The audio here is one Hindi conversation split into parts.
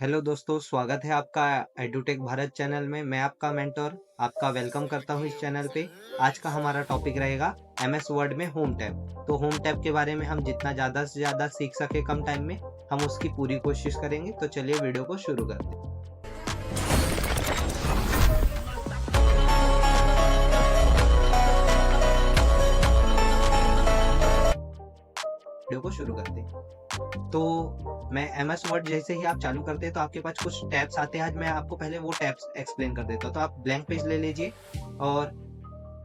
हेलो दोस्तों, स्वागत है आपका एडुटेक भारत चैनल में। मैं आपका मेंटोर आपका वेलकम करता हूं इस चैनल पे। आज का हमारा टॉपिक रहेगा एमएस वर्ड में होम टैब। तो होम टैब के बारे में हम जितना ज़्यादा से ज़्यादा सीख सके कम टाइम में, हम उसकी पूरी कोशिश करेंगे। तो चलिए वीडियो को शुरू करते हैं। वीडियो को शुरू करते हैं। तो मैं एमएस वर्ड जैसे ही आप चालू करते हैं तो आपके पास कुछ टैब्स आते हैं। आज मैं आपको पहले वो टैब्स एक्सप्लेन कर देता हूँ। तो आप ब्लैंक पेज ले लीजिए। और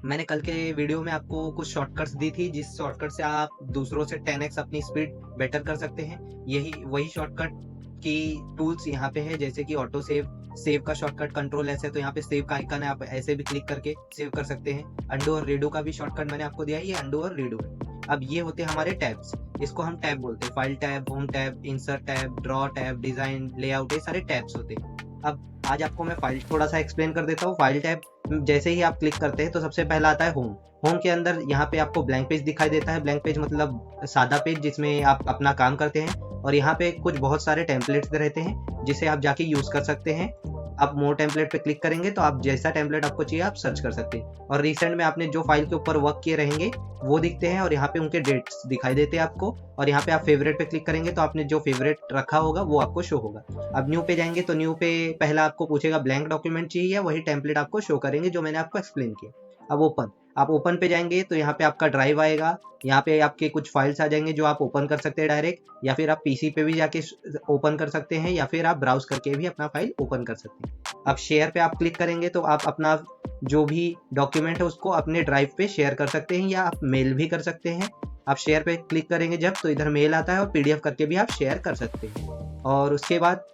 मैंने कल के वीडियो में आपको कुछ शॉर्टकट्स दी थी, जिस शॉर्टकट से आप दूसरों से 10x अपनी स्पीड बेटर कर सकते हैं। यही वही शॉर्टकट की टूल्स यहाँ पे है, जैसे कि ऑटो सेव का शॉर्टकट कंट्रोल ऐसे, तो यहाँ पे सेव का आइकन है, आप ऐसे भी क्लिक करके सेव कर सकते हैं। अंडू और रीडू का भी शॉर्टकट मैंने आपको दिया है, ये अंडू और रीडू है। अब ये होते हैं हमारे टैब्स, इसको हम टैब बोलते हैं। File tab, home tab, insert tab, draw tab, design, layout, ये सारे टैब्स होते हैं। अब आज आपको मैं फाइल थोड़ा सा एक्सप्लेन कर देता हूँ। फाइल टैब जैसे ही आप क्लिक करते हैं तो सबसे पहला आता है होम। होम के अंदर यहाँ पे आपको ब्लैंक पेज दिखाई देता है। ब्लैंक पेज मतलब सादा पेज जिसमें आप अपना काम करते हैं। और यहाँ पे कुछ बहुत सारे टेम्पलेट्स रहते हैं जिसे आप जाके यूज कर सकते हैं। आप मोर टेम्पलेट पे क्लिक करेंगे तो आप जैसा टेम्पलेट आपको चाहिए आप सर्च कर सकते हैं। और रिसेंट में आपने जो फाइल के ऊपर वर्क किए रहेंगे वो दिखते हैं, और यहाँ पे उनके डेट्स दिखाई देते हैं आपको। और यहाँ पे आप फेवरेट पे क्लिक करेंगे तो आपने जो फेवरेट रखा होगा वो आपको शो होगा। अब न्यू पे जाएंगे तो न्यू पे पहला आपको पूछेगा ब्लैंक डॉक्यूमेंट चाहिए, वही टेम्पलेट आपको शो करेंगे जो मैंने आपको एक्सप्लेन किया। अब ओपन, आप ओपन पे जाएंगे तो यहाँ पे आपका ड्राइव आएगा। यहाँ पे आपके कुछ फाइल्स आ जाएंगे जो आप ओपन कर सकते हैं डायरेक्ट, या फिर आप पीसी पे भी जाके ओपन कर सकते हैं, या फिर आप ब्राउज करके भी अपना फाइल ओपन कर सकते हैं। अब शेयर पे आप क्लिक करेंगे तो आप अपना जो भी डॉक्यूमेंट है उसको अपने ड्राइव पे शेयर कर सकते हैं, या आप मेल भी कर सकते हैं। आप शेयर पे क्लिक करेंगे जब तो इधर मेल आता है, और पीडीएफ करके भी आप शेयर कर सकते हैं। और उसके बाद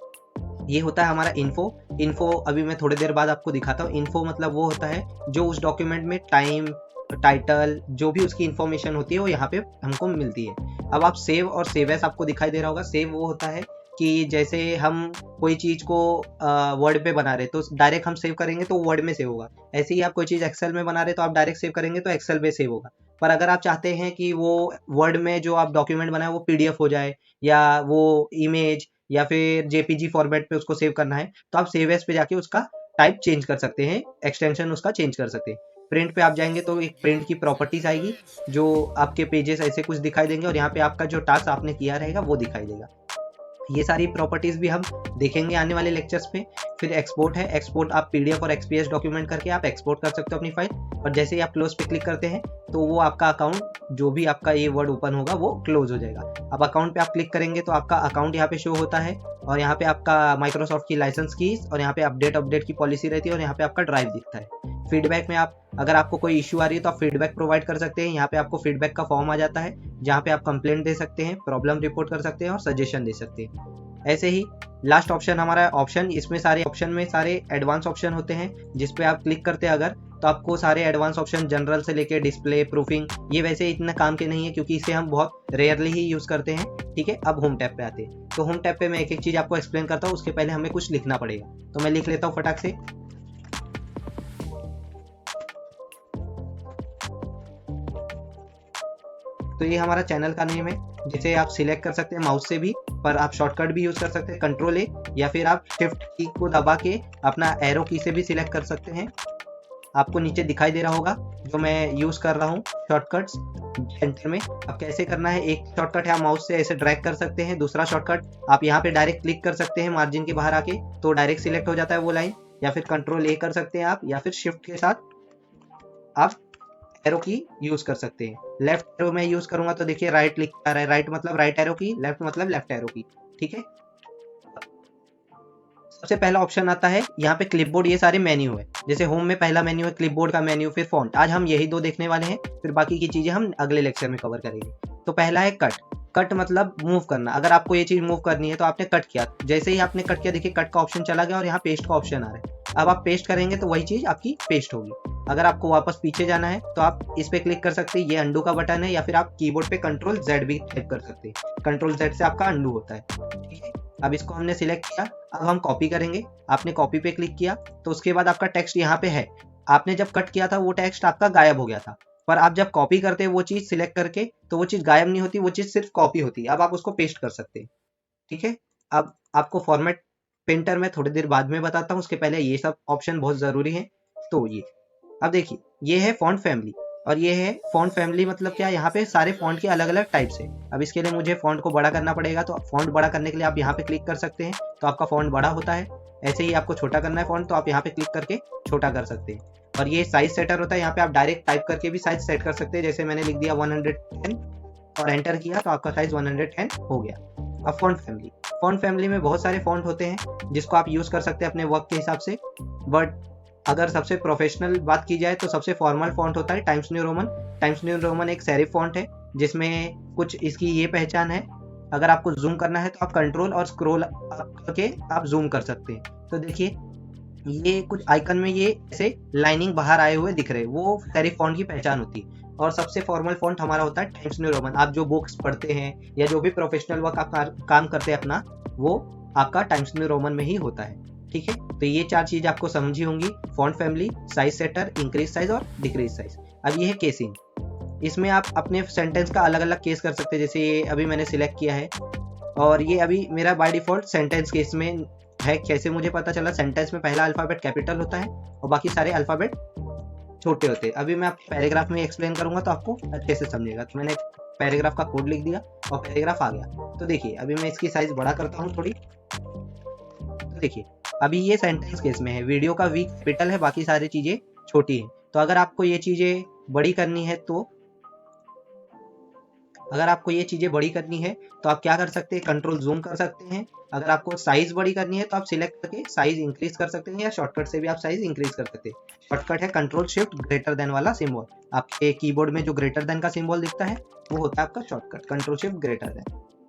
ये होता है हमारा इन्फो अभी मैं थोड़ी देर बाद आपको दिखाता हूँ। इन्फो मतलब वो होता है जो उस डॉक्यूमेंट में टाइम, टाइटल, जो भी उसकी इंफॉर्मेशन होती है वो यहाँ पे हमको मिलती है। अब आप सेव और सेव एस आपको दिखाई दे रहा होगा। सेव वो होता है कि जैसे हम कोई चीज़ को वर्ड पे बना रहे तो डायरेक्ट हम सेव करेंगे तो वर्ड में सेव होगा। ऐसे ही आप कोई चीज़ एक्सेल में बना रहे तो आप डायरेक्ट सेव करेंगे तो एक्सेल में सेव होगा। पर अगर आप चाहते हैं कि वो वर्ड में जो आप डॉक्यूमेंट बनाए वो पीडीएफ हो जाए, या वो इमेज, या फिर जेपीजी फॉर्मेट पे उसको सेव करना है, तो आप सेव एज पे जाके उसका टाइप चेंज कर सकते हैं, एक्सटेंशन उसका चेंज कर सकते हैं। प्रिंट पे आप जाएंगे तो एक प्रिंट की प्रॉपर्टीज आएगी, जो आपके पेजेस ऐसे कुछ दिखाई देंगे, और यहाँ पे आपका जो टास्क आपने किया रहेगा वो दिखाई देगा। ये सारी प्रॉपर्टीज भी हम देखेंगे आने वाले लेक्चर्स पे। फिर एक्सपोर्ट है। एक्सपोर्ट आप पीडीएफ और एक्सपीएस डॉक्यूमेंट करके आप एक्सपोर्ट कर सकते हो अपनी फाइल। और जैसे ही आप क्लोज पे क्लिक करते हैं तो वो आपका अकाउंट, जो भी आपका ये वर्ड ओपन होगा वो क्लोज हो जाएगा। अब अकाउंट पे आप क्लिक करेंगे तो आपका अकाउंट यहाँ पे शो होता है, और यहाँ पे आपका माइक्रोसॉफ्ट की लाइसेंस कीज, और यहाँ पे अपडेट की पॉलिसी रहती है, और यहाँ पे आपका ड्राइव दिखता है। फीडबैक में आप अगर आपको कोई इश्यू आ रही है तो आप फीडबैक प्रोवाइड कर सकते हैं। यहाँ पे आपको फीडबैक का फॉर्म आ जाता है, जहाँ पे आप कंप्लेंट दे सकते हैं, प्रॉब्लम रिपोर्ट कर सकते हैं, और सजेशन दे सकते हैं। ऐसे ही लास्ट ऑप्शन हमारा ऑप्शन, इसमें सारे ऑप्शन में सारे एडवांस ऑप्शन होते हैं, जिस पे आप क्लिक करते हैं अगर, तो आपको सारे एडवांस ऑप्शन जनरल से लेके डिस्प्ले, प्रूफिंग, ये वैसे इतना काम के नहीं है क्योंकि इसे हम बहुत रेयरली ही यूज करते हैं। ठीक है, अब होम टैब पे आते हैं। तो होम टैब पे मैं एक एक चीज आपको एक्सप्लेन करता हूँ, उसके पहले हमें कुछ लिखना पड़ेगा, तो मैं लिख लेता हूँ फटाक से। तो ये हमारा चैनल का नेम है, जिसे आप सिलेक्ट कर सकते हैं माउस से भी, पर आप शॉर्टकट भी यूज कर सकते हैं कंट्रोल ए, या फिर आप शिफ्ट की को दबा के अपना एरो की से भी सिलेक्ट कर सकते हैं। आपको नीचे दिखाई दे रहा होगा जो मैं यूज कर रहा हूँ शॉर्टकट्स एंटर में। अब कैसे करना है, एक शॉर्टकट है आप माउस से ऐसे ड्रैग कर सकते हैं, दूसरा शॉर्टकट आप यहाँ पे डायरेक्ट क्लिक कर सकते हैं मार्जिन के बाहर आके, तो डायरेक्ट सिलेक्ट हो जाता है वो लाइन, या फिर कंट्रोल ए कर सकते हैं आप, या फिर शिफ्ट के साथ आप एरो की यूज कर सकते हैं। लेफ्ट एरो में यूज करूंगा तो देखिए राइट लिख आ रहा है, राइट मतलब राइट एरो की, लेफ्ट मतलब लेफ्ट एरो की। ठीक है, सबसे पहला ऑप्शन आता है यहाँ पे क्लिपबोर्ड, ये सारे मेन्यू है। जैसे होम में पहला मेन्यू है क्लिपबोर्ड का मेन्यू, फिर फॉन्ट। आज हम यही दो देखने वाले हैं, फिर बाकी की चीजें हम अगले लेक्चर में कवर करेंगे। तो पहला है कट। कट मतलब मूव करना। अगर आपको ये चीज मूव करनी है तो आपने कट किया, जैसे ही आपने कट किया देखिए कट का ऑप्शन चला गया और यहाँ पेस्ट का ऑप्शन आ रहा है। अब आप पेस्ट करेंगे तो वही चीज आपकी पेस्ट होगी। अगर आपको वापस पीछे जाना है तो आप इस पे क्लिक कर सकते हैं, ये अंडू का बटन है, या फिर आप कीबोर्ड पे कंट्रोल जेड भी टाइप कर सकते हैं। कंट्रोल जेड से आपका अंडू होता है। ठीक है, अब इसको हमने सिलेक्ट किया, अब हम कॉपी करेंगे। आपने कॉपी पे क्लिक किया तो उसके बाद आपका टेक्स्ट यहाँ पे है। आपने जब कट किया था वो टेक्स्ट आपका गायब हो गया था, पर आप जब कॉपी करते हैं वो चीज सिलेक्ट करके तो वो चीज गायब नहीं होती, वो चीज सिर्फ कॉपी होती है। अब आप उसको पेस्ट कर सकते हैं। ठीक है, अब आपको फॉर्मेट पेंटर मैं थोड़ी देर बाद में बताता हूँ, उसके पहले ये सब ऑप्शन बहुत ज़रूरी है। तो ये अब देखिए, ये है फॉन्ट फैमिली, और ये है फॉन्ट फैमिली मतलब क्या, यहाँ पे सारे फॉन्ट के अलग अलग टाइप्स है। अब इसके लिए मुझे फॉन्ट को बड़ा करना पड़ेगा, तो फॉन्ट बड़ा करने के लिए आप यहाँ पे क्लिक कर सकते हैं, तो आपका फॉन्ट बड़ा होता है। ऐसे ही आपको छोटा करना है फॉन्ट, तो आप यहाँ पे क्लिक करके छोटा कर सकते हैं। और ये साइज सेटर होता है, यहाँ पे आप डायरेक्ट टाइप करके भी साइज सेट कर सकते हैं। जैसे मैंने लिख दिया 110 और एंटर किया, तो आपका साइज 110 हो गया। अब फॉन्ट फैमिली में बहुत सारे फॉन्ट होते हैं जिसको आप यूज़ कर सकते हैं अपने वर्क के हिसाब से। बट अगर सबसे प्रोफेशनल बात की जाए तो सबसे फॉर्मल फॉन्ट होता है times new Roman. Times new Roman एक सेरिफ फॉन्ट है जिसमें कुछ इसकी ये पहचान है, अगर आपको जूम करना है तो आप कंट्रोल और स्क्रॉल करके आप जूम कर सकते हैं। तो देखिए, ये कुछ आइकन में ये ऐसे लाइनिंग बाहर आए हुए दिख रहे हैं, वो सेरिफ फॉन्ट की पहचान होती है। और सबसे फॉर्मल फॉन्ट हमारा होता है टाइम्स न्यू रोमन। आप जो बुक्स पढ़ते हैं या जो भी प्रोफेशनल वर्क आप काम करते हैं अपना, वो आपका टाइम्स न्यू रोमन में ही होता है। ठीक है, तो ये 4 चीज आपको समझी होंगी, font family, size setter, increase size और डिक्रीज साइज। अब ये है केसिंग, इसमें आप अपने सेंटेंस का अलग अलग केस कर सकते हैं। जैसे ये अभी मैंने सिलेक्ट किया है, और ये अभी मेरा बाय डिफॉल्ट सेंटेंस केस में है। कैसे मुझे पता चला? सेंटेंस में पहला अल्फाबेट कैपिटल होता है और बाकी सारे अल्फाबेट छोटे होते हैं। अभी मैं आपको पैराग्राफ में एक्सप्लेन करूंगा तो आपको अच्छे से समझेगा। तो मैंने पैराग्राफ का कोड लिख दिया और पैराग्राफ आ गया। तो देखिए, अभी मैं इसकी साइज बड़ा करता हूँ थोड़ी। तो देखिए, अभी ये सेंटेंस केस में है, वीडियो का वी कैपिटल है, बाकी सारी चीजें छोटी है। तो अगर आपको ये चीजें बड़ी करनी है तो आप क्या कर सकते हैं, कंट्रोल जूम कर सकते हैं। अगर आपको साइज बड़ी करनी है तो आप सिलेक्ट करके साइज इंक्रीज कर सकते हैं, या शॉर्टकट से भी आप साइज इंक्रीज कर सकते हैं। शॉर्टकट है कंट्रोल शिफ्ट ग्रेटर देन वाला सिंबल। आपके कीबोर्ड में जो ग्रेटर देन का सिंबल दिखता है वो होता है आपका shortcut, control shift greater than.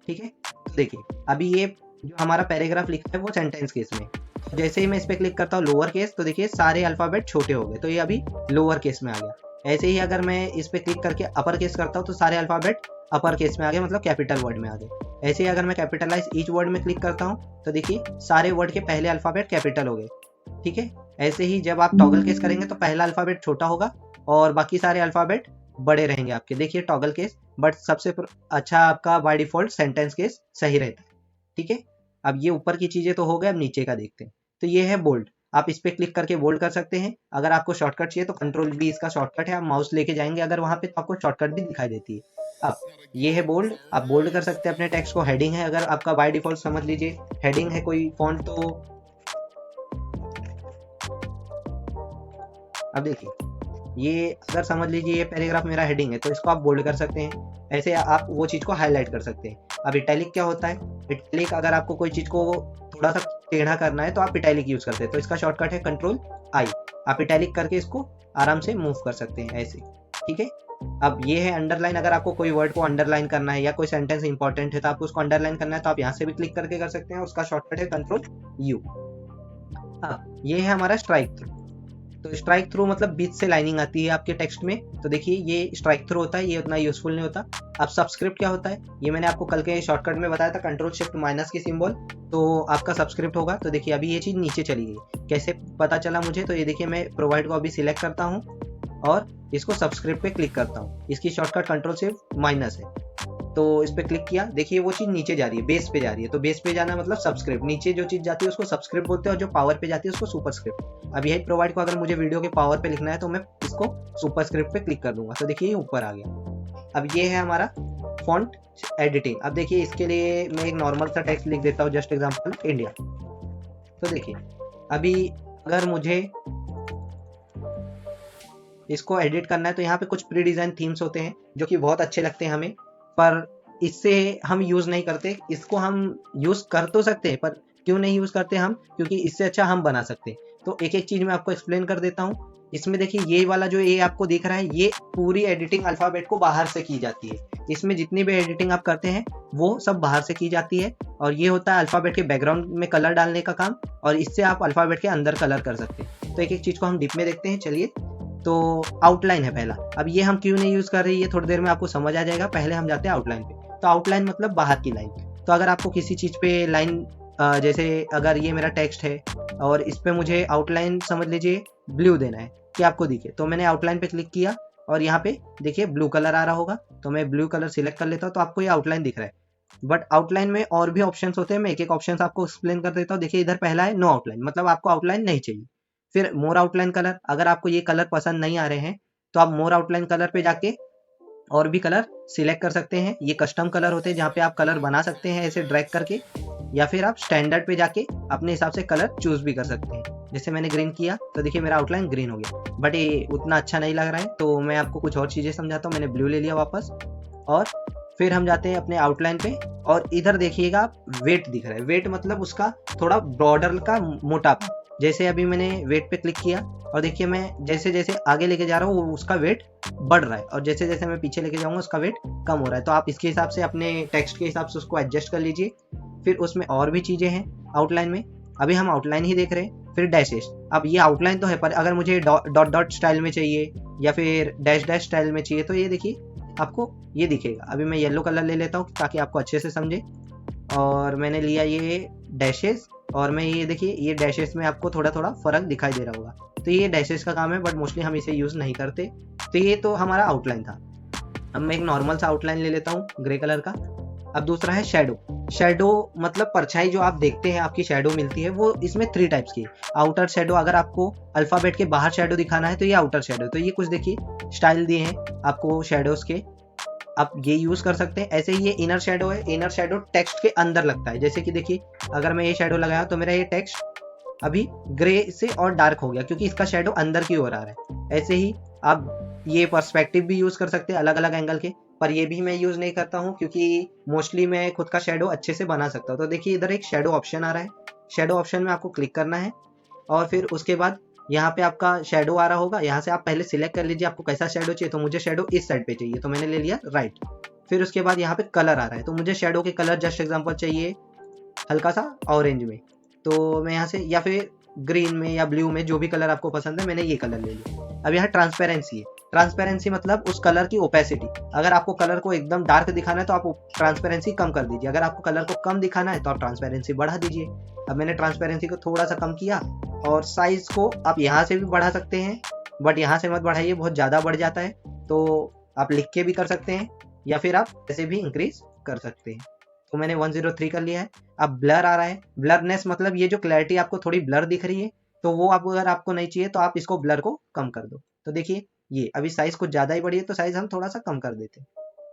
ठीक है, तो देखिए, अभी ये जो हमारा पैराग्राफ लिखा है वो सेंटेंस केस में, जैसे ही मैं इस पे क्लिक करता हूँ लोअर केस, तो देखिए सारे अल्फाबेट छोटे हो गए, तो ये अभी लोअर केस में आ गया। ऐसे ही अगर मैं इस पे क्लिक करके अपर केस करता हूँ तो सारे अल्फाबेट अपर केस में आ गए, मतलब कैपिटल वर्ड में आ गए। ऐसे ही अगर मैं कैपिटलाइज ईच वर्ड में क्लिक करता हूँ तो देखिए सारे वर्ड के पहले अल्फाबेट कैपिटल हो गए। ठीक है, ऐसे ही जब आप टॉगल केस करेंगे तो पहला अल्फाबेट छोटा होगा और बाकी सारे अल्फाबेट बड़े रहेंगे आपके। देखिए टॉगल केस, बट सबसे अच्छा आपका बाय डिफॉल्ट सेंटेंस केस सही रहता है। ठीक है, अब ये ऊपर की चीजें तो हो गए, अब नीचे का देखते हैं। तो ये है बोल्ड, आप इस पे क्लिक करके बोल्ड कर सकते हैं। अगर आपको शॉर्टकट चाहिए तो कंट्रोल बी इसका शॉर्टकट है, आप माउस लेके जाएंगे अगर वहां पे तो आपको शॉर्टकट भी दिखाई देती है। अब ये है बोल्ड, आप बोल्ड कर सकते हैं अपने टेक्स्ट को। हेडिंग है, अगर आपका बाय डिफॉल्ट समझ लीजिए हेडिंग है कोई फॉन्ट, तो अब देखिए ये अगर समझ लीजिए ये पैराग्राफ मेरा हेडिंग है तो इसको आप बोल्ड कर सकते हैं। ऐसे आप वो चीज को हाईलाइट कर सकते हैं। अब इटैलिक क्या होता है? इटैलिक अगर आपको कोई चीज को थोड़ा सा टेढ़ा करना है तो आप इटैलिक यूज करते हैं, तो इसका शॉर्टकट है कंट्रोल आई। आप इटैलिक करके इसको आराम से मूव कर सकते हैं ऐसे। ठीक है, अब ये है अंडरलाइन, अगर आपको कोई वर्ड को अंडरलाइन करना है या कोई सेंटेंस इंपॉर्टेंट है तो आपको उसको अंडरलाइन करना है तो आप यहाँ से भी क्लिक करके कर सकते हैं, उसका शॉर्टकट है कंट्रोल यू। अब ये है हमारा स्ट्राइक थ्रू। तो स्ट्राइक थ्रू मतलब बीच से लाइनिंग आती है आपके टेक्स्ट में, तो देखिए ये स्ट्राइक थ्रू होता है, ये उतना यूजफुल नहीं होता। अब सबस्क्रिप्ट क्या होता है, ये मैंने आपको कल के शॉर्टकट में बताया था, कंट्रोल शिफ्ट माइनस की सिंबल, तो आपका सबस्क्रिप्ट होगा। तो देखिए अभी ये चीज नीचे चली गई, कैसे पता चला मुझे? तो ये देखिए मैं प्रोवाइड को अभी सिलेक्ट करता हूँ और इसको सबस्क्रिप्ट पे क्लिक करता हूँ। इसकी शॉर्टकट कंट्रोल शिफ्ट माइनस है, तो इस पे क्लिक किया, देखिए वो चीज नीचे जा रही है, बेस पे जा रही है। तो बेस पे जाना मतलब सबस्क्रिप्ट, नीचे जो चीज जाती है उसको सबस्क्रिप्ट बोलते हैं और जो पावर पे जाती है उसको सुपरस्क्रिप्ट। अब यही प्रोवाइड को अगर मुझे वीडियो के पावर पे लिखना है तो मैं इसको सुपरस्क्रिप्ट पे क्लिक कर दूंगा, तो देखिए ये ऊपर आ गया। अब ये है हमारा फॉन्ट एडिटिंग। अब देखिए इसके लिए मैं एक नॉर्मल सा टेक्स्ट लिख देता हूँ, जस्ट एग्जांपल इंडिया। तो देखिए अभी अगर मुझे इसको एडिट करना है तो यहाँ पे कुछ प्री डिजाइन थीम्स होते हैं जो कि बहुत अच्छे लगते हैं हमें, पर इससे हम यूज नहीं करते। इसको हम यूज कर तो सकते हैं, पर क्यों नहीं यूज करते हम? क्योंकि इससे अच्छा हम बना सकते हैं। तो एक एक चीज मैं आपको एक्सप्लेन कर देता हूँ। इसमें देखिए ये वाला जो ये आपको दिख रहा है, ये पूरी एडिटिंग अल्फाबेट को बाहर से की जाती है। इसमें जितनी भी एडिटिंग आप करते हैं वो सब बाहर से की जाती है, और ये होता है अल्फाबेट के बैकग्राउंड में कलर डालने का काम, और इससे आप अल्फाबेट के अंदर कलर कर सकते हैं। तो एक एक चीज को हम डीप में देखते हैं, चलिए। तो आउटलाइन है पहला। अब ये हम क्यों नहीं यूज कर रहे हैं ये थोड़ी देर में आपको समझ आ जाएगा। पहले हम जाते हैं आउटलाइन पे। तो आउटलाइन मतलब बाहर की लाइन। तो अगर आपको किसी चीज पे लाइन, जैसे अगर ये मेरा टेक्स्ट है और इस पे मुझे आउटलाइन समझ लीजिए ब्लू देना है कि आपको दिखे, तो मैंने आउटलाइन पे क्लिक किया और यहाँ पे देखिए ब्लू कलर आ रहा होगा, तो मैं ब्लू कलर सिलेक्ट कर लेता हूँ, तो आपको ये आउटलाइन दिख रहा है। बट आउटलाइन में और भी ऑप्शंस होते हैं, मैं एक एक ऑप्शन आपको एक्सप्लेन कर देता हूँ। देखिए इधर पहला है नो आउटलाइन, मतलब आपको आउटलाइन नहीं चाहिए। फिर मोर आउटलाइन कलर, अगर आपको ये कलर पसंद नहीं आ रहे हैं तो आप मोर आउटलाइन कलर पे जाके और भी कलर सिलेक्ट कर सकते हैं। ये कस्टम कलर होते हैं जहाँ पे आप कलर बना सकते हैं ऐसे ड्रैग करके, या फिर आप स्टैंडर्ड पे जाके अपने हिसाब से कलर चूज भी कर सकते हैं। जैसे मैंने ग्रीन किया तो देखिए मेरा आउटलाइन ग्रीन हो गया, बट ये उतना अच्छा नहीं लग रहा है तो मैं आपको कुछ और चीज़ें समझाता हूँ। मैंने ब्लू ले लिया वापस, और फिर हम जाते हैं अपने आउटलाइन पे, और इधर देखिएगा आप वेट दिख रहा है। वेट मतलब उसका थोड़ा बॉर्डर का मोटापा। जैसे अभी मैंने वेट पे क्लिक किया और देखिए मैं जैसे जैसे आगे लेके जा रहा हूँ उसका वेट बढ़ रहा है, और जैसे जैसे मैं पीछे लेके जाऊंगा उसका वेट कम हो रहा है। तो आप इसके हिसाब से अपने टेक्स्ट के हिसाब से उसको एडजस्ट कर लीजिए। फिर उसमें और भी चीज़ें हैं आउटलाइन में, अभी हम आउटलाइन ही देख रहे हैं। फिर डैशेस, अब ये आउटलाइन तो है पर अगर मुझे डॉट डॉट स्टाइल में चाहिए या फिर डैश डैश स्टाइल में चाहिए तो ये देखिए आपको ये दिखेगा। अभी मैं येलो कलर ले लेता हूँ ताकि आपको अच्छे से समझे, और मैंने लिया ये डैशेस, और मैं ये देखिए ये डैशेस में आपको थोड़ा थोड़ा फर्क दिखाई दे रहा होगा। तो ये डैशेस का काम है, बट मोस्टली हम इसे यूज़ नहीं करते। तो ये तो हमारा आउटलाइन था। अब मैं एक नॉर्मल सा आउटलाइन ले लेता हूँ ग्रे कलर का। अब दूसरा है शेडो। शेडो मतलब परछाई जो आप देखते हैं, आपकी शेडो मिलती है, वो इसमें 3 टाइप्स की है। आउटर शेडो, अगर आपको अल्फाबेट के बाहर शेडो दिखाना है तो ये आउटर शेडो। तो ये कुछ देखिए स्टाइल दिए हैं आपको शेडोज के, आप ये यूज कर सकते हैं। ऐसे ही ये इनर शेडो है। इनर शेडो टेक्स्ट के अंदर लगता है। जैसे कि देखिए अगर मैं ये शेडो लगाया तो मेरा ये टेक्स्ट अभी ग्रे से और डार्क हो गया क्योंकि इसका शेडो अंदर की ओर आ रहा है। ऐसे ही आप ये पर्सपेक्टिव भी यूज कर सकते हैं अलग अलग एंगल के, पर ये भी मैं यूज नहीं करता हूँ क्योंकि मोस्टली मैं खुद का शेडो अच्छे से बना सकता हूँ। तो देखिए इधर एक शेडो ऑप्शन आ रहा है। शेडो ऑप्शन में आपको क्लिक करना है, और फिर उसके बाद यहाँ पे आपका शेडो आ रहा होगा। यहाँ से आप पहले सिलेक्ट कर लीजिए आपको कैसा शेडो चाहिए। तो मुझे शेडो इस साइड पे चाहिए तो मैंने ले लिया राइट। फिर उसके बाद यहाँ पे कलर आ रहा है, तो मुझे शेडो के कलर जस्ट एग्जांपल चाहिए हल्का सा ऑरेंज में, तो मैं यहाँ से, या फिर ग्रीन में या ब्लू में, जो भी कलर आपको पसंद है, मैंने ये कलर ले लिया। अब यहाँ ट्रांसपेरेंसी है। ट्रांसपेरेंसी मतलब उस कलर की ओपेसिटी। अगर आपको कलर को एकदम डार्क दिखाना है तो आप ट्रांसपेरेंसी कम कर दीजिए, अगर आपको कलर को कम दिखाना है तो आप ट्रांसपेरेंसी बढ़ा दीजिए। अब मैंने ट्रांसपेरेंसी को थोड़ा सा कम किया, और साइज को आप यहाँ से भी बढ़ा सकते हैं, बट यहाँ से मत बढ़ाइए, बहुत ज़्यादा बढ़ जाता है। तो आप लिख के भी कर सकते हैं, या फिर आप ऐसे भी इंक्रीज कर सकते हैं। तो मैंने 103 कर लिया है। अब ब्लर आ रहा है। ब्लरनेस मतलब ये जो क्लैरिटी आपको थोड़ी ब्लर दिख रही है, तो वो आप अगर आपको नहीं चाहिए तो आप इसको ब्लर को कम कर दो। तो देखिए ये अभी साइज कुछ ज़्यादा ही बढ़ी है तो साइज हम थोड़ा सा कम कर देते हैं।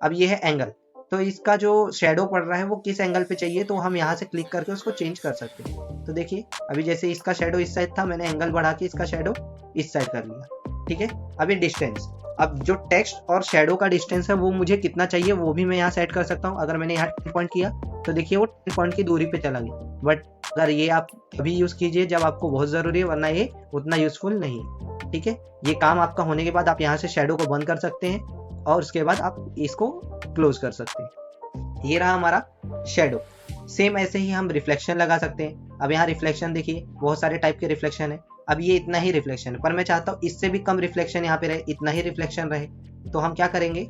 अब ये है एंगल, तो इसका जो शेडो पड़ रहा है वो किस एंगल पे चाहिए, तो हम यहाँ से क्लिक करके उसको चेंज कर सकते हैं। तो देखिए अभी जैसे इसका शेडो इस साइड था, मैंने एंगल बढ़ा के इसका शेडो इस साइड कर लिया। ठीक है। अभी डिस्टेंस, अब जो टेक्स्ट और शेडो का डिस्टेंस है वो मुझे कितना चाहिए वो भी मैं यहाँ सेट कर सकता हूँ। अगर मैंने यहाँ 10 पॉइंट किया तो देखिए वो 10 पॉइंट की दूरी पे चला गया, बट अगर ये आप अभी यूज़ कीजिए जब आपको बहुत ज़रूरी है, वरना ये उतना यूज़फुल नहीं है। ठीक है। ये काम आपका होने के बाद आप यहाँ से शेडो को बंद कर सकते हैं, और उसके बाद आप इसको क्लोज कर सकते हैं। ये रहा हमारा शेडो। सेम ऐसे ही हम रिफ्लेक्शन लगा सकते हैं। अब यहाँ रिफ्लेक्शन देखिए बहुत सारे टाइप के रिफ्लेक्शन है। अब ये इतना ही रिफ्लेक्शन है, पर मैं चाहता हूँ इससे भी कम रिफ्लेक्शन यहाँ पे रहे, इतना ही रिफ्लेक्शन रहे। तो हम क्या करेंगे,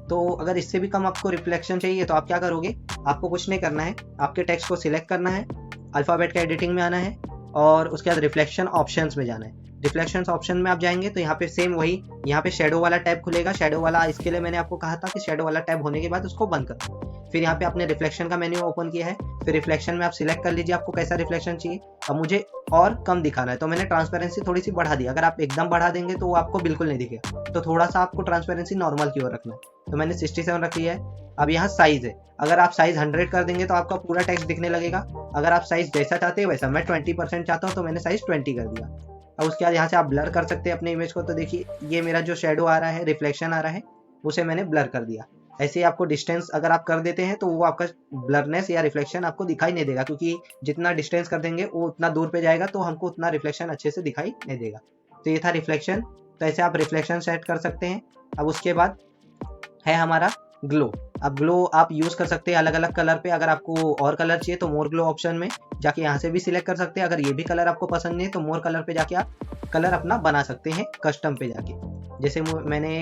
तो अगर इससे भी कम आपको रिफ्लेक्शन चाहिए तो आप क्या करोगे, आपको कुछ नहीं करना है, आपके टेक्स्ट को सिलेक्ट करना है, अल्फ़ाबेट का एडिटिंग में आना है, और उसके बाद रिफ्लेक्शन ऑप्शंस में जाना है। रिफ्लेक्शंस ऑप्शन में आप जाएंगे तो यहाँ पे सेम वही, यहाँ पे शेडो वाला टैब खुलेगा। शेडो वाला, इसके लिए मैंने आपको कहा था कि शेडो वाला टैब होने के बाद उसको बंद करो। फिर यहाँ पे आपने रिफ्लेक्शन का मेन्यू ओपन किया है। फिर रिफ्लेक्शन में आप सिलेक्ट कर लीजिए आपको कैसा रिफ्लेक्शन चाहिए। अब मुझे और कम दिखाना है तो मैंने ट्रांसपेरेंसी थोड़ी सी बढ़ा दी। अगर आप एकदम बढ़ा देंगे तो वो आपको बिल्कुल नहीं दिखेगा, तो थोड़ा सा आपको ट्रांसपेरेंसी नॉर्मल की ओर रखना है। तो मैंने 67 रख लिया है। अब यहाँ साइज है, अगर आप साइज 100 कर देंगे तो आपका पूरा टेक्स्ट दिखने लगेगा। अगर आप साइज जैसा चाहते हैं वैसा, मैं 20% चाहता हूँ तो मैंने साइज 20 कर दिया। अब उसके बाद यहाँ से आप ब्लर कर सकते हैं अपने इमेज को। तो देखिए ये मेरा जो शेडो आ रहा है, रिफ्लेक्शन आ रहा है, उसे मैंने ब्लर कर दिया। ऐसे ही आपको डिस्टेंस अगर आप कर देते हैं तो वो आपका ब्लरनेस या रिफ्लेक्शन आपको दिखाई नहीं देगा, क्योंकि जितना डिस्टेंस कर देंगे वो उतना दूर पे जाएगा, तो हमको उतना रिफ्लेक्शन अच्छे से दिखाई नहीं देगा। तो ये था रिफ्लेक्शन। तो ऐसे आप रिफ्लेक्शन सेट कर सकते हैं। अब उसके बाद है हमारा ग्लो। अब ग्लो आप यूज़ कर सकते हैं अलग अलग कलर पे। अगर आपको और कलर चाहिए तो मोर ग्लो ऑप्शन में जाके यहाँ से भी सिलेक्ट कर सकते हैं। अगर ये भी कलर आपको पसंद नहीं है तो मोर कलर पे जाके आप कलर अपना बना सकते हैं कस्टम पे जाके। जैसे मैंने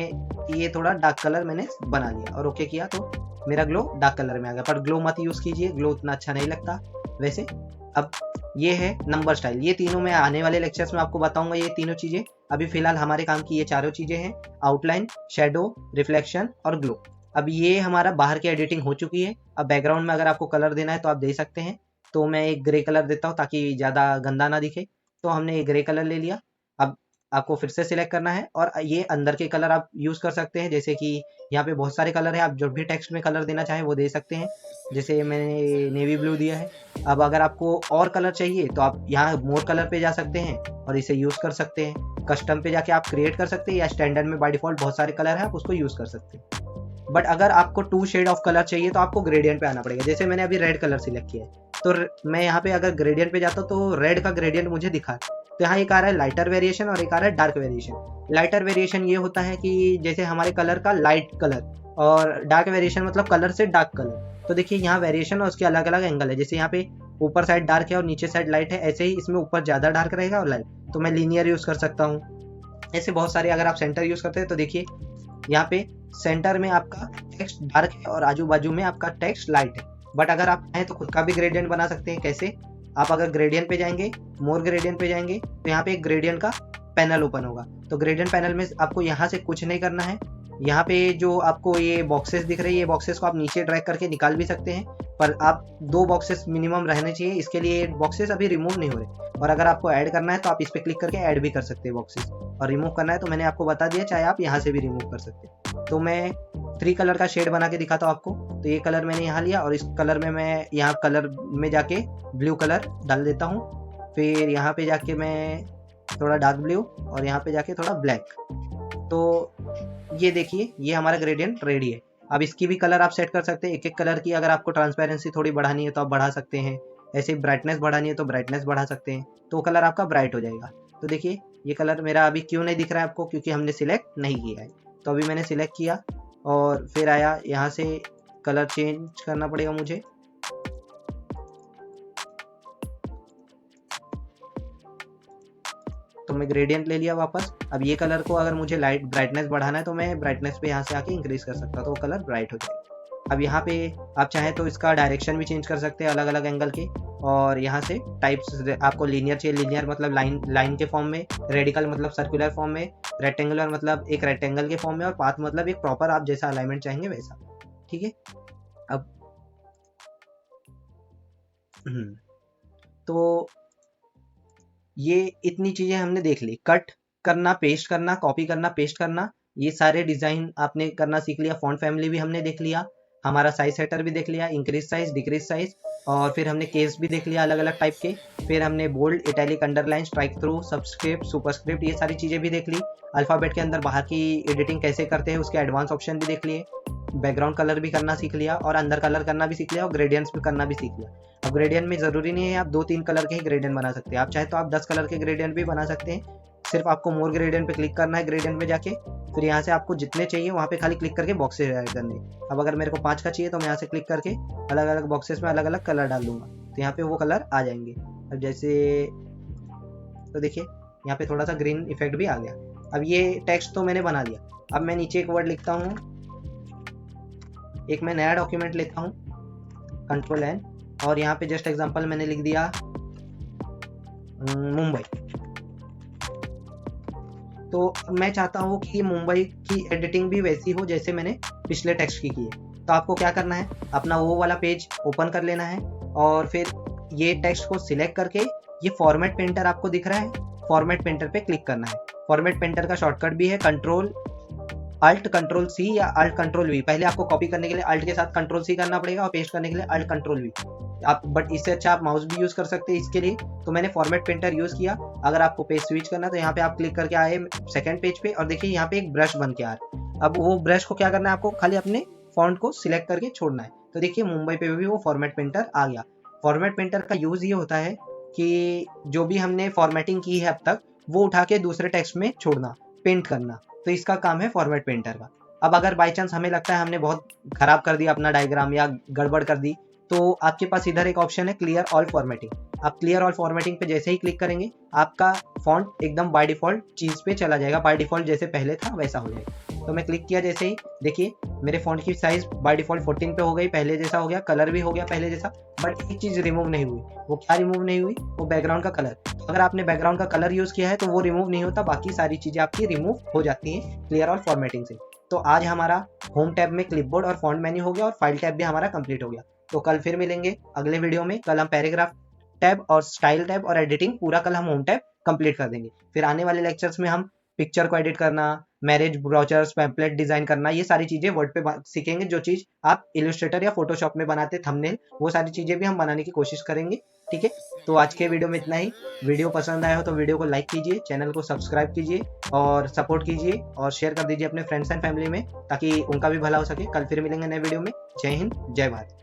ये थोड़ा डार्क कलर मैंने बना लिया और ओके किया तो मेरा ग्लो डार्क कलर में आ गया। पर ग्लो मत यूज़ कीजिए, ग्लो उतना अच्छा नहीं लगता वैसे। अब ये है नंबर स्टाइल। ये तीनों मैं आने वाले लेक्चर्स में आपको बताऊंगा ये तीनों चीज़ें। अभी फिलहाल हमारे काम की ये चारों चीज़ें हैं, आउटलाइन, शेडो, रिफ्लेक्शन और ग्लो। अब ये हमारा बाहर की एडिटिंग हो चुकी है। अब बैकग्राउंड में अगर आपको कलर देना है तो आप दे सकते हैं। तो मैं एक ग्रे कलर देता हूँ ताकि ज़्यादा गंदा ना दिखे। तो हमने एक ग्रे कलर ले लिया। अब आपको फिर से सिलेक्ट करना है और ये अंदर के कलर आप यूज़ कर सकते हैं, जैसे कि यहाँ पे बहुत सारे कलर हैं, आप जो भी टेक्स्ट में कलर देना चाहें वो दे सकते हैं। जैसे मैंने नेवी ब्लू दिया है। अब अगर आपको और कलर चाहिए तो आप यहाँ मोर कलर पे जा सकते हैं और इसे यूज़ कर सकते हैं। कस्टम पे जाके आप क्रिएट कर सकते हैं या स्टैंडर्ड में बाय डिफ़ॉल्ट बहुत सारे कलर हैं, आप उसको यूज़ कर सकते हैं। बट अगर आपको 2 शेड ऑफ कलर चाहिए तो आपको ग्रेडियंट पे आना पड़ेगा। जैसे मैंने अभी रेड कलर सिलेक्ट किया है, तो मैं यहाँ पे अगर ग्रेडियंट पे जाता हूँ तो रेड का ग्रेडियंट मुझे दिखा। तो यहाँ एक आ रहा है लाइटर वेरिएशन और एक आ रहा है डार्क वेरिएशन। लाइटर वेरिएशन ये होता है कि जैसे हमारे कलर का लाइट कलर, और डार्क वेरिएशन मतलब कलर से डार्क कलर। तो देखिए यहाँ वेरिएशन और उसके अलग अलग एंगल है। जैसे यहाँ पे ऊपर साइड डार्क है और नीचे साइड लाइट है, ऐसे ही इसमें ऊपर ज़्यादा डार्क रहेगा और लाइट। तो मैं लीनियर यूज़ कर सकता हूँ। ऐसे बहुत सारे, अगर आप सेंटर यूज़ करते हैं तो देखिए यहाँ पे सेंटर में आपका टेक्स्ट डार्क है और आजू बाजू में आपका टेक्स्ट लाइट है। बट अगर आप चाहें तो खुद का भी ग्रेडियंट बना सकते हैं। कैसे? आप अगर ग्रेडियंट पे जाएंगे, मोर ग्रेडियंट पे जाएंगे, तो यहाँ पे एक ग्रेडियंट का पैनल ओपन होगा। तो ग्रेडियंट पैनल में आपको यहाँ से कुछ नहीं करना है। यहाँ पे जो आपको ये बॉक्सेस दिख रही है, ये बॉक्सेस को आप नीचे ड्रैग करके निकाल भी सकते हैं, पर आप 2 बॉक्सेस मिनिमम रहने चाहिए। इसके लिए बॉक्सेस अभी रिमूव नहीं हो रहे। और अगर आपको ऐड करना है तो आप इस पर क्लिक करके ऐड भी कर सकते हैं बॉक्सेस। और रिमूव करना है तो मैंने आपको बता दिया, चाहे आप यहाँ से भी रिमूव कर सकते हैं। तो मैं 3 कलर का शेड बना के दिखाता हूँ आपको। तो ये कलर मैंने यहाँ लिया और इस कलर में मैं यहाँ कलर में जाके ब्लू कलर डाल देता हूँ। फिर यहाँ पे जाके मैं थोड़ा डार्क ब्लू और यहाँ पे जाके थोड़ा ब्लैक। तो ये देखिए, ये हमारा ग्रेडियंट रेडी है। अब इसकी भी कलर आप सेट कर सकते हैं, एक एक कलर की। अगर आपको ट्रांसपेरेंसी थोड़ी बढ़ानी है तो आप बढ़ा सकते हैं, ऐसे ब्राइटनेस बढ़ानी है तो ब्राइटनेस बढ़ा सकते हैं। तो कलर आपका ब्राइट हो जाएगा। तो देखिए ये कलर मेरा अभी क्यों नहीं दिख रहा है आपको, क्योंकि हमने सिलेक्ट नहीं किया है। तो अभी मैंने सिलेक्ट किया और फिर आया, यहाँ से कलर चेंज करना पड़ेगा मुझे। तो मैं ग्रेडियंट ले लिया वापस। अब ये कलर को अगर मुझे लाइट ब्राइटनेस बढ़ाना है तो मैं ब्राइटनेस पे यहाँ से आके इंक्रीज कर सकता हूँ, तो वो कलर ब्राइट हो जाएगा। अब यहाँ पे आप चाहें तो इसका डायरेक्शन भी चेंज कर सकते हैं अलग अलग एंगल के। और यहाँ से टाइप्स, आपको लीनियर चाहिए, लीनियर मतलब लाइन के फॉर्म में, रेडिकल मतलब सर्कुलर फॉर्म में, रेक्टेंगुलर मतलब एक रेक्टेंगल के फॉर्म में, और पाथ मतलब एक प्रॉपर आप जैसा अलाइनमेंट चाहेंगे वैसा। ठीक है। अब तो ये इतनी चीज़ें हमने देख ली। कट करना, पेस्ट करना, कॉपी करना, पेस्ट करना, ये सारे डिज़ाइन आपने करना सीख लिया। फॉन्ट फैमिली भी हमने देख लिया, हमारा साइज सेटर भी देख लिया, इंक्रीज साइज, डिक्रीज साइज, और फिर हमने केस भी देख लिया अलग अलग टाइप के। फिर हमने bold, italic, underline, strike through, subscript, superscript, ये सारी चीज़ें भी देख ली। अल्फ़ाबेट के अंदर बाहर की एडिटिंग कैसे करते हैं उसके एडवांस ऑप्शन भी देख लिए। बैकग्राउंड कलर भी करना सीख लिया और अंदर कलर करना भी सीख लिया और ग्रेडियंट्स भी करना भी सीख लिया। अब ग्रेडियंट में ज़रूरी नहीं है आप 2-3 कलर के ही ग्रेडियंट बना सकते हैं, आप चाहे तो आप 10 कलर के ग्रेडियंट भी बना सकते हैं। सिर्फ आपको मोर ग्रेडियंट पे क्लिक करना है, ग्रेडियंट में जाके फिर यहाँ से आपको जितने चाहिए वहाँ पे खाली क्लिक करके बॉक्सेस ऐड करने। अब अगर मेरे को 5 का चाहिए तो मैं यहाँ से क्लिक करके अलग अलग बॉक्सेस में अलग अलग कलर डाल दूंगा, तो यहाँ पे वो कलर आ जाएंगे। अब जैसे तो देखिए यहाँ पे थोड़ा सा ग्रीन इफेक्ट भी आ गया। अब ये टेक्स्ट तो मैंने बना लिया। अब मैं नीचे एक वर्ड लिखता हूँ, एक मैं नया डॉक्यूमेंट लेता हूँ, Ctrl+N, और यहाँ पे जस्ट एग्जांपल मैंने लिख दिया मुंबई। तो मैं चाहता हूँ कि मुंबई की एडिटिंग भी वैसी हो जैसे मैंने पिछले टेक्स्ट की है। तो आपको क्या करना है, अपना वो वाला पेज ओपन कर लेना है और फिर ये टेक्स्ट को सिलेक्ट करके ये फॉर्मेट पेंटर आपको दिख रहा है, फॉर्मेट पेंटर पे क्लिक करना है। फॉर्मेट पेंटर का शॉर्टकट भी है Alt+C या Alt+V। पहले आपको कॉपी करने के लिए Alt के साथ Ctrl+C करना पड़ेगा और पेस्ट करने के लिए Alt+V। आप बट इससे अच्छा आप माउस भी यूज़ कर सकते हैं इसके लिए। तो मैंने फॉर्मेट पेंटर यूज़ किया। अगर आपको पेज स्विच करना तो यहाँ पे आप क्लिक करके आए सेकंड पेज पे और देखिए यहाँ पे एक ब्रश बन के आ रहा है। अब वो ब्रश को क्या करना है, आपको खाली अपने फॉन्ट को सिलेक्ट करके छोड़ना है। तो देखिए मुंबई पे भी वो फॉर्मेट पेंटर आ गया। फॉर्मेट पेंटर का यूज़ ये होता है कि जो भी हमने फॉर्मेटिंग की है अब तक वो उठा के दूसरे टेक्स्ट में छोड़ना, पेंट करना, तो इसका काम है फॉर्मेट पेंटर का। अब अगर बाई चांस हमें लगता है हमने बहुत खराब कर दिया अपना डायग्राम या गड़बड़ कर दी, तो आपके पास इधर एक ऑप्शन है क्लियर ऑल फॉर्मेटिंग। आप क्लियर ऑल फॉर्मेटिंग पे जैसे ही क्लिक करेंगे आपका फॉन्ट एकदम बाय डिफ़ॉल्ट चीज़ पे चला जाएगा, बाय डिफ़ॉल्ट जैसे पहले था वैसा हो जाएगा। तो मैं क्लिक किया जैसे ही, देखिए मेरे फॉन्ट की साइज़ बाय डिफ़ॉल्ट 14 पे हो गई, पहले जैसा हो गया, कलर भी हो गया पहले जैसा। बट एक चीज़ रिमूव नहीं हुई। वो क्या रिमूव नहीं हुई? वो बैकग्राउंड का कलर। तो अगर आपने बैकग्राउंड का कलर यूज़ किया है तो वो रिमूव नहीं होता, बाकी सारी चीज़ें आपकी रिमूव हो जाती हैं क्लियर ऑल फॉर्मेटिंग से। तो आज हमारा होम टैब में क्लिपबोर्ड और फॉन्ट मेन्यू हो गया और फाइल टैब भी हमारा कंप्लीट हो गया। तो कल फिर मिलेंगे अगले वीडियो में। कल हम पैराग्राफ टैब और स्टाइल टैब और एडिटिंग पूरा कल हम होम टैब कंप्लीट कर देंगे। फिर आने वाले लेक्चर्स में हम पिक्चर को एडिट करना, मैरिज ब्रोचर्स, पैम्पलेट डिजाइन करना, ये सारी चीजें वर्ड पे सीखेंगे। जो चीज आप इलस्ट्रेटर या फोटोशॉप में बनाते थंबनेल, वो सारी चीजें भी हम बनाने की कोशिश करेंगे। ठीक है, तो आज के वीडियो में इतना ही। वीडियो पसंद आया हो तो वीडियो को लाइक कीजिए, चैनल को सब्सक्राइब कीजिए और सपोर्ट कीजिए और शेयर कर दीजिए अपने फ्रेंड्स एंड फैमिली में, ताकि उनका भी भला हो सके। कल फिर मिलेंगे नए वीडियो में। जय हिंद, जय भारत।